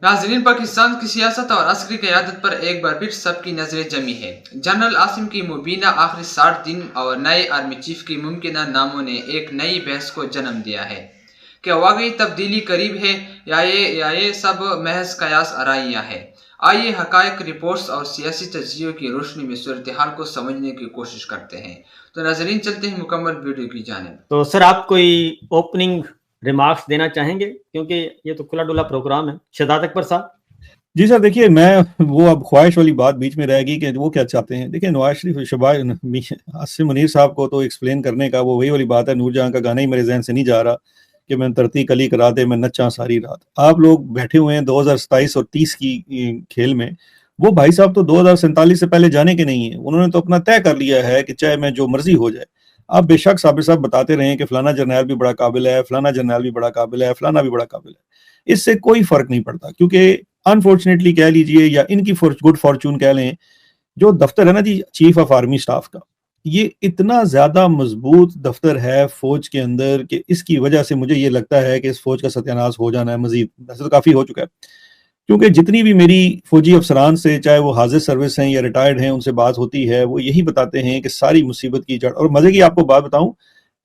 ناظرین، پاکستان کی سیاست اور عسکری قیادت پر ایک بار پھر سب کی نظریں جمی ہے۔ جنرل عاصم کی مبینہ آخری 60 دن اور نئے آرمی چیف کی ممکنہ ناموں نے ایک نئی بحث کو جنم دیا ہے۔ کیا واقعی تبدیلی قریب ہے یا یہ سب محض قیاس آرائیاں ہیں؟ آئیے حقائق، رپورٹس اور سیاسی تجزیوں کی روشنی میں صورتحال کو سمجھنے کی کوشش کرتے ہیں۔ تو ناظرین، چلتے ہیں مکمل ویڈیو کی جانب۔ تو سر، آپ کوئی اوپننگ ریمارکس دینا چاہیں گے، کیونکہ یہ تو کھلا ڈلا پروگرام ہے؟ شہزاد اکبر صاحب۔ جی سر، دیکھیے، میں وہ اب خواہش والی بات بیچ میں رہ گئی کہ وہ کیا چاہتے ہیں۔ دیکھیں، نواز شریف عاصم منیر صاحب کو تو ایکسپلین کرنے کا وہ وہی والی بات ہے، نور جہاں کا گانا ہی میرے ذہن سے نہیں جا رہا کہ میں ترتی کلی کرا دے میں نچاں ساری رات۔ آپ لوگ بیٹھے ہوئے ہیں 2027 اور 30 کی کھیل میں، وہ بھائی صاحب تو 2047 سے پہلے جانے کے نہیں ہیں۔ انہوں نے تو اپنا طے کر لیا ہے کہ چاہے میں جو مرضی ہو جائے۔ آپ بے شک صابر صاحب بتاتے رہیں کہ فلانا جرنیل بھی بڑا قابل ہے، فلانا جرنیل بھی بڑا قابل ہے، فلانا بھی بڑا قابل ہے، اس سے کوئی فرق نہیں پڑتا، کیونکہ انفارچونیٹلی کہہ لیجئے یا ان کی گڈ فارچون کہہ لیں، جو دفتر ہے نا جی چیف آف آرمی سٹاف کا، یہ اتنا زیادہ مضبوط دفتر ہے فوج کے اندر کہ اس کی وجہ سے مجھے یہ لگتا ہے کہ اس فوج کا ستیہ ناش ہو جانا ہے مزید، ویسے تو کافی ہو چکا ہے۔ کیونکہ جتنی بھی میری فوجی افسران سے، چاہے وہ حاضر سروس ہیں یا ریٹائرڈ ہیں، ان سے بات ہوتی ہے، وہ یہی بتاتے ہیں کہ ساری مصیبت کی جڑ، اور مزے کی آپ کو بات بتاؤں،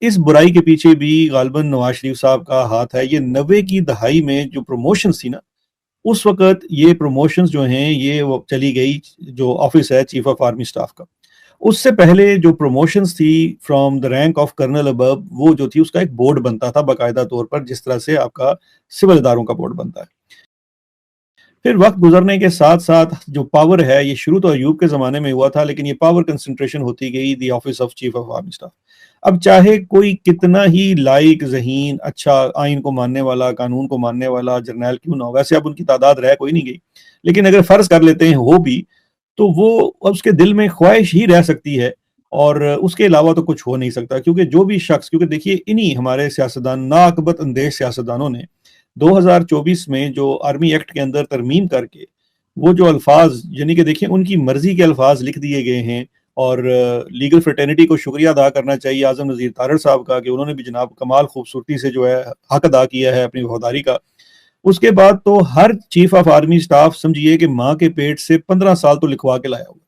اس برائی کے پیچھے بھی غالباً نواز شریف صاحب کا ہاتھ ہے۔ یہ 90 کی دہائی میں جو پروموشنز تھی نا، اس وقت یہ پروموشنز جو ہیں یہ وہ چلی گئی، جو آفس ہے چیف آف آرمی سٹاف کا، اس سے پہلے جو پروموشنز تھی from the rank of colonel ابو، وہ جو تھی اس کا ایک بورڈ بنتا تھا باقاعدہ طور پر، جس طرح سے آپ کا سول اداروں کا بورڈ بنتا ہے۔ پھر وقت گزرنے کے ساتھ ساتھ جو پاور ہے، یہ شروع تو ایوب کے زمانے میں ہوا تھا، لیکن یہ پاور کنسنٹریشن ہوتی گئی the office of chief of army staff. اب چاہے کوئی کتنا ہی لائق، ذہین، اچھا، آئین کو ماننے والا، قانون کو ماننے والا جرنیل کیوں نہ ہو، ویسے اب ان کی تعداد رہ کوئی نہیں گئی، لیکن اگر فرض کر لیتے ہیں ہو بھی، تو وہ اس کے دل میں خواہش ہی رہ سکتی ہے، اور اس کے علاوہ تو کچھ ہو نہیں سکتا۔ کیونکہ جو بھی شخص، کیونکہ دیکھیے انہی ہمارے سیاستدان، ناقبت اندیش سیاستدانوں نے 2024 میں جو آرمی ایکٹ کے اندر ترمیم کر کے وہ جو الفاظ، یعنی کہ دیکھیں ان کی مرضی کے الفاظ لکھ دیے گئے ہیں، اور لیگل فرٹرنٹی کو شکریہ ادا کرنا چاہیے اعظم نذیر تارڑ صاحب کا کہ انہوں نے بھی جناب کمال خوبصورتی سے جو ہے حق ادا کیا ہے اپنی وفاداری کا۔ اس کے بعد تو ہر چیف آف آرمی سٹاف سمجھیے کہ ماں کے پیٹ سے 15 سال تو لکھوا کے لایا ہوگا۔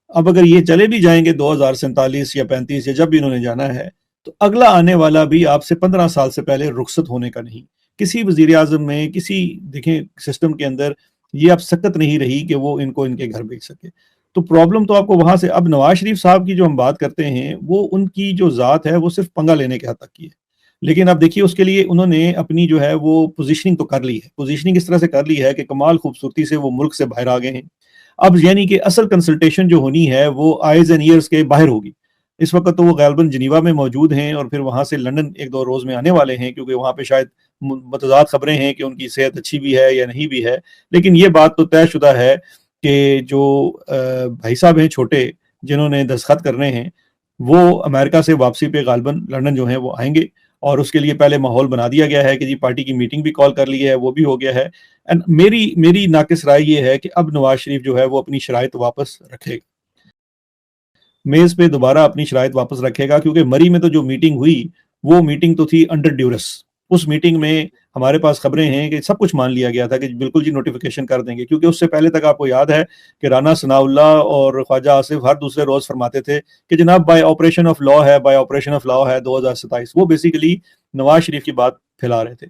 اب اگر یہ چلے بھی جائیں گے 2047 یا 35 یا جب بھی انہوں نے جانا ہے، تو اگلا آنے والا بھی آپ سے 15 سال سے پہلے رخصت ہونے کا نہیں۔ کسی وزیر اعظم میں، کسی دیکھیں سسٹم کے اندر یہ اب سکت نہیں رہی کہ وہ ان کو ان کے گھر بھیج سکے۔ تو پرابلم تو آپ کو وہاں سے، اب نواز شریف صاحب کی جو ہم بات کرتے ہیں، وہ ان کی جو ذات ہے وہ صرف پنگا لینے کے حد تک کی ہے، لیکن اب دیکھیے اس کے لیے انہوں نے اپنی جو ہے وہ پوزیشننگ تو کر لی ہے۔ پوزیشننگ اس طرح سے کر لی ہے کہ کمال خوبصورتی سے وہ ملک سے باہر آ گئے ہیں۔ اب یعنی کہ اصل کنسلٹیشن جو ہونی ہے وہ آئیز اینڈ ایئرز کے باہر ہوگی۔ اس وقت تو وہ غالباً جنیوا میں موجود ہیں، اور پھر وہاں سے لندن ایک دو روز میں آنے والے ہیں، کیونکہ وہاں پہ شاید متضاد خبریں ہیں کہ ان کی صحت اچھی بھی ہے یا نہیں بھی ہے۔ لیکن یہ بات تو طے شدہ ہے کہ جو بھائی صاحب ہیں چھوٹے، جنہوں نے دستخط کرنے ہیں، وہ امریکہ سے واپسی پہ غالباً لندن جو ہیں وہ آئیں گے، اور اس کے لیے پہلے ماحول بنا دیا گیا ہے کہ جی پارٹی کی میٹنگ بھی کال کر لی ہے، وہ بھی ہو گیا ہے۔ میری ناقص رائے یہ ہے کہ اب نواز شریف جو ہے وہ اپنی شرائط واپس رکھے گا، میز پہ دوبارہ اپنی شرائط واپس رکھے گا، کیونکہ مری میں تو جو میٹنگ ہوئی وہ میٹنگ تو تھی انڈر ڈیورس۔ اس میٹنگ میں ہمارے پاس خبریں ہیں کہ سب کچھ مان لیا گیا تھا کہ بالکل جی نوٹیفیکیشن کر دیں گے، کیونکہ اس سے پہلے تک آپ کو یاد ہے کہ رانا ثناء اللہ اور خواجہ آصف ہر دوسرے روز فرماتے تھے کہ جناب بائی آپریشن آف لا ہے، بائی آپریشن آف لا ہے 2027۔ وہ بیسیکلی نواز شریف کی بات پھیلا رہے تھے۔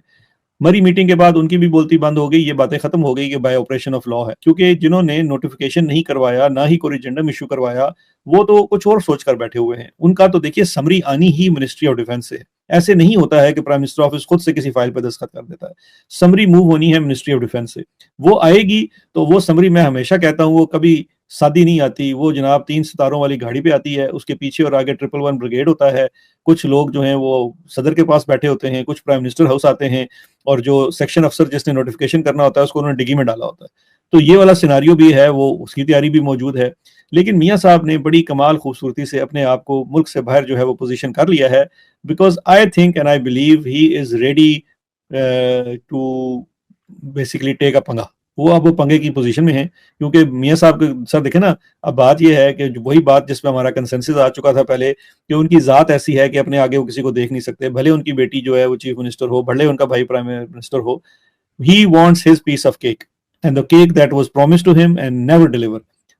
مری میٹنگ کے بعد ان کی بھی بولتی بند ہو گئی، یہ باتیں ختم ہو گئی کہ بائی آپریشن آف لا ہے، کیونکہ جنہوں نے نوٹیفیکیشن نہیں کروایا، نہ ہی کوئی ریجنڈم ایشو کروایا، وہ تو کچھ اور سوچ کر بیٹھے ہوئے ہیں۔ ان کا تو دیکھیے سمری آنی ہی منسٹری آف ڈیفنس سے، ایسے نہیں ہوتا ہے کہ پرائم منسٹر آفس خود سے کسی فائل پہ دستخط کر دیتا ہے، سمری موو ہونی ہے منسٹری آف ڈیفنس سے۔ وہ آئے گی تو وہ سمری، میں ہمیشہ کہتا ہوں، وہ کبھی سادی نہیں آتی، وہ جناب 3 ستاروں والی گاڑی پہ آتی ہے، اس کے پیچھے اور آگے 111 بریگیڈ ہوتا ہے، کچھ لوگ جو ہیں وہ صدر کے پاس بیٹھے ہوتے ہیں، کچھ پرائم منسٹر ہاؤس آتے ہیں، اور جو سیکشن افسر جس نے نوٹیفیکیشن کرنا ہوتا ہے اس کو انہوں نے ڈگی میں ڈالا ہوتا ہے۔ تو یہ والا سیناریو بھی ہے، وہ اس کی تیاری بھی موجود ہے۔ لیکن میاں صاحب نے بڑی کمال خوبصورتی سے اپنے آپ کو ملک سے باہر جو ہے وہ پوزیشن کر لیا ہے، because I think and I believe he is ready to basically take a پنگا۔ وہ اب وہ پنگے کی پوزیشن میں ہیں، کیونکہ میاں صاحب کے سر دیکھیں نا، اب بات یہ ہے کہ وہی بات جس پہ ہمارا کنسنسس آ چکا تھا پہلے، کہ ان کی ذات ایسی ہے کہ اپنے آگے وہ کسی کو دیکھ نہیں سکتے، بھلے ان کی بیٹی جو ہے وہ چیف منسٹر ہو، بھلے ان کا بھائی prime minister who, he wants his piece of cake and the cake that was promised to him and never deliver.